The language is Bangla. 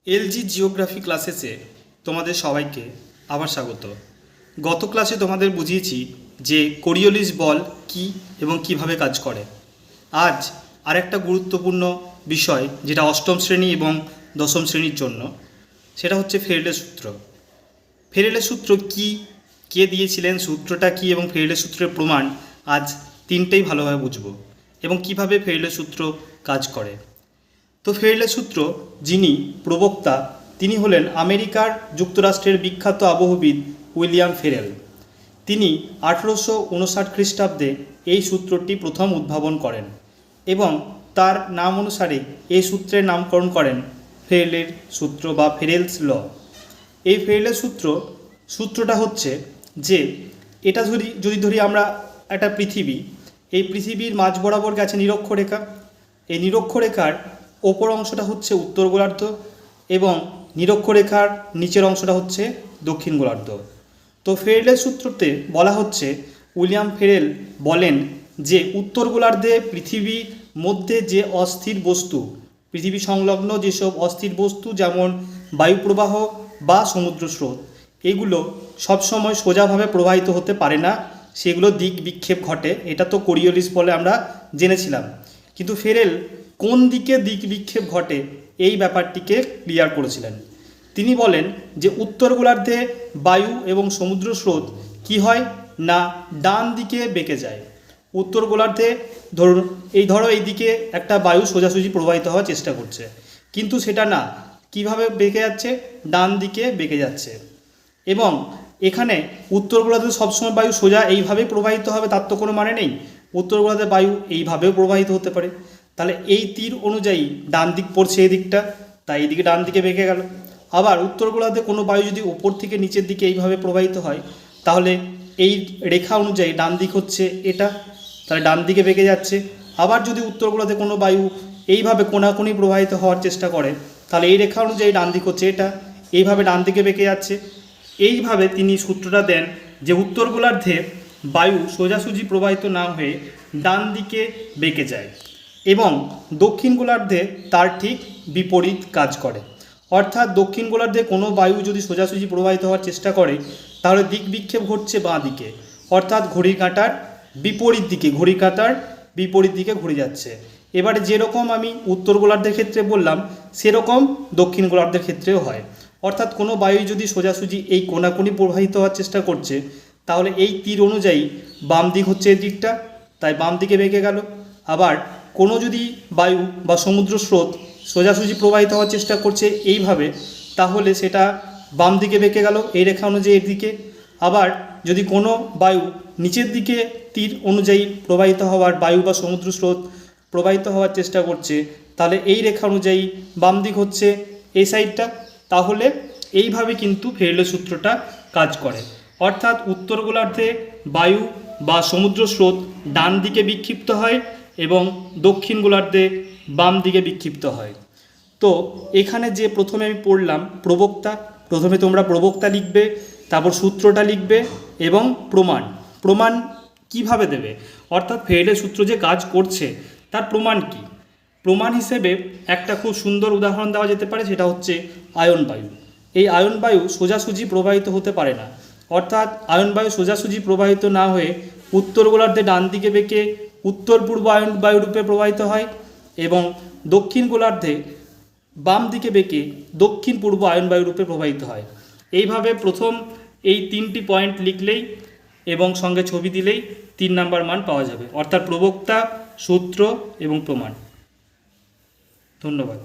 এলজি জিওগ্রাফি ক্লাসেসে তোমাদের সবাইকে আবার স্বাগত। গত ক্লাসে তোমাদের বুঝিয়েছি যে কোরিওলিস বল কি এবং কিভাবে কাজ করে। আজ আরেকটা গুরুত্বপূর্ণ বিষয় যেটা অষ্টম শ্রেণী এবং দশম শ্রেণীর জন্য, সেটা হচ্ছে ফেরেডের সূত্র। ফেরেডের সূত্র কি, কে দিয়েছিলেন, সূত্রটা কি এবং ফেরেডের সূত্রের প্রমাণ আজ তিনটেই ভালোভাবে বুঝব এবং কিভাবে ফেরেডের সূত্র কাজ করে। তো ফেরেডের সূত্র যিনি প্রবক্তা তিনি হলেন আমেরিকার যুক্তরাষ্ট্রের বিখ্যাত আবহবিদ উইলিয়াম ফেরেল। তিনি 1859 খ্রিস্টাব্দে এই সূত্রটি প্রথম উদ্ভাবন করেন এবং তার নাম অনুসারে এই সূত্রের নামকরণ করেন ফেরেলের সূত্র বা ফেরেলস ল। এই ফেরেলের সূত্রটা হচ্ছে যে এটা যদি ধরি আমরা একটা পৃথিবী, এই পৃথিবীর মাঝ বরাবর গেছে নিরক্ষরেখা। এই নিরক্ষরেখার ওপর অংশটা হচ্ছে উত্তর গোলার্ধ এবং নিরক্ষরেখার নিচের অংশটা হচ্ছে দক্ষিণ গোলার্ধ। তো ফেরেলের সূত্রতে বলা হচ্ছে, উইলিয়াম ফেরেল বলেন যে উত্তর গোলার্ধে পৃথিবীর মধ্যে যে অস্থির বস্তু, পৃথিবী সংলগ্ন যেসব অস্থির বস্তু যেমন বায়ুপ্রবাহ বা সমুদ্র স্রোত, এগুলো সবসময় সোজাভাবে প্রবাহিত হতে পারে না, সেগুলো দিক বিক্ষেপ ঘটে। এটা তো কোরিওলিস বলে আমরা জেনেছিলাম, কিন্তু ফেরেল কোন দিকে দিক বিক্ষেপ ঘটে এই ব্যাপারটিকে ক্লিয়ার করেছিলেন। তিনি বলেন যে উত্তর গোলার্ধে বায়ু এবং সমুদ্র স্রোত কি হয় না, ডান দিকে বেঁকে যায়। উত্তর গোলার্ধে ধরো এই দিকে একটা বায়ু সোজাসুজি প্রবাহিত হওয়ার চেষ্টা করছে, কিন্তু সেটা না, কিভাবে বেঁকে যাচ্ছে, ডান দিকে বেঁকে যাচ্ছে। এবং এখানে উত্তর গোলার্ধে সবসময় বায়ু সোজা এইভাবেই প্রবাহিত হবে তার তো কোনো মানে নেই। উত্তর গোলার্ধে বায়ু এইভাবেও প্রবাহিত হতে পারে। তাহলে এই তীর অনুযায়ী ডান দিক পড়ছে এই দিকটা, তাই এইদিকে ডান দিকে বেঁকে গেল। আবার উত্তর গোলার্ধে কোনো বায়ু যদি ওপর থেকে নিচের দিকে এইভাবে প্রবাহিত হয়, তাহলে এই রেখা অনুযায়ী ডান দিক হচ্ছে এটা, তাহলে ডান দিকে বেঁকে যাচ্ছে। আবার যদি উত্তর গোলার্ধে কোনো বায়ু এইভাবে কোণাকুণি প্রবাহিত হওয়ার চেষ্টা করে, তাহলে এই রেখা অনুযায়ী ডান দিক হচ্ছে এটা, এইভাবে ডান দিকে বেঁকে যাচ্ছে। এইভাবে তিনি সূত্রটা দেন যে উত্তর গোলার্ধে বায়ু সোজাসুজি প্রবাহিত না হয়ে ডান দিকে বেঁকে যায় এবং দক্ষিণ গোলার্ধে তার ঠিক বিপরীত কাজ করে। অর্থাৎ দক্ষিণ গোলার্ধে কোনো বায়ু যদি সোজাসুজি প্রবাহিত হওয়ার চেষ্টা করে, তাহলে দিক বিক্ষেপ ঘটছে বাঁ দিকে, অর্থাৎ ঘড়ির কাঁটার বিপরীত দিকে, ঘড়ির কাঁটার বিপরীত দিকে ঘুরে যাচ্ছে। এবারে যেরকম আমি উত্তর গোলার্ধের ক্ষেত্রে বললাম, সেরকম দক্ষিণ গোলার্ধের ক্ষেত্রেও হয়। অর্থাৎ কোনো বায়ু যদি সোজাসুজি এই কোণাকুণি প্রবাহিত হওয়ার চেষ্টা করছে, তাহলে এই তীর অনুযায়ী বাম দিক হচ্ছে এই দিকটা, তাই বাম দিকে বেঁকে গেল। আবার কোনো যদি বায়ু বা সমুদ্র স্রোত সোজাসুজি প্রবাহিত হওয়ার চেষ্টা করছে এইভাবে, তাহলে সেটা বাম দিকে বেঁকে গেল এই রেখা অনুযায়ী এর দিকে। আবার যদি কোনো বায়ু নিচের দিকে তীর অনুযায়ী প্রবাহিত হওয়ার, বায়ু বা সমুদ্র স্রোত প্রবাহিত হওয়ার চেষ্টা করছে, তাহলে এই রেখা অনুযায়ী বাম দিক হচ্ছে এই সাইডটা। তাহলে এইভাবে কিন্তু ফেরেলের সূত্রটা কাজ করে। অর্থাৎ উত্তর গোলার্ধে বায়ু বা সমুদ্র স্রোত ডান দিকে বিক্ষিপ্ত হয় এবং দক্ষিণ গোলার্ধে বাম দিকে বিক্ষিপ্ত হয়। তো এখানে যে প্রথমে আমি পড়লাম প্রবক্তা, প্রথমে তোমরা প্রবক্তা লিখবে, তারপর সূত্রটা লিখবে এবং প্রমাণ কিভাবে দেবে, অর্থাৎ ফেরেলের সূত্র যে কাজ করছে তার প্রমাণ কি। প্রমাণ হিসেবে একটা খুব সুন্দর উদাহরণ দেওয়া যেতে পারে, সেটা হচ্ছে আয়ন বায়ু। এই আয়ন বায়ু সোজাসুজি প্রবাহিত হতে পারে না, অর্থাৎ আয়ন বায়ু সোজাসুজি প্রবাহিত না হয়ে উত্তর গোলার্ধে ডান দিকে বেঁকে উত্তর পূর্ব আয়ন বায়ু রূপে প্রবাহিত হয় এবং দক্ষিণ গোলার্ধে বাম দিকে বেঁকে দক্ষিণ পূর্ব আয়ন বায়ু রূপে প্রবাহিত হয়। এইভাবে প্রথম এই তিনটি পয়েন্ট লিখলেই এবং সঙ্গে ছবি দিলেই 3 নাম্বার মান পাওয়া যাবে, অর্থাৎ প্রবক্তা, সূত্র এবং প্রমাণ। ধন্যবাদ।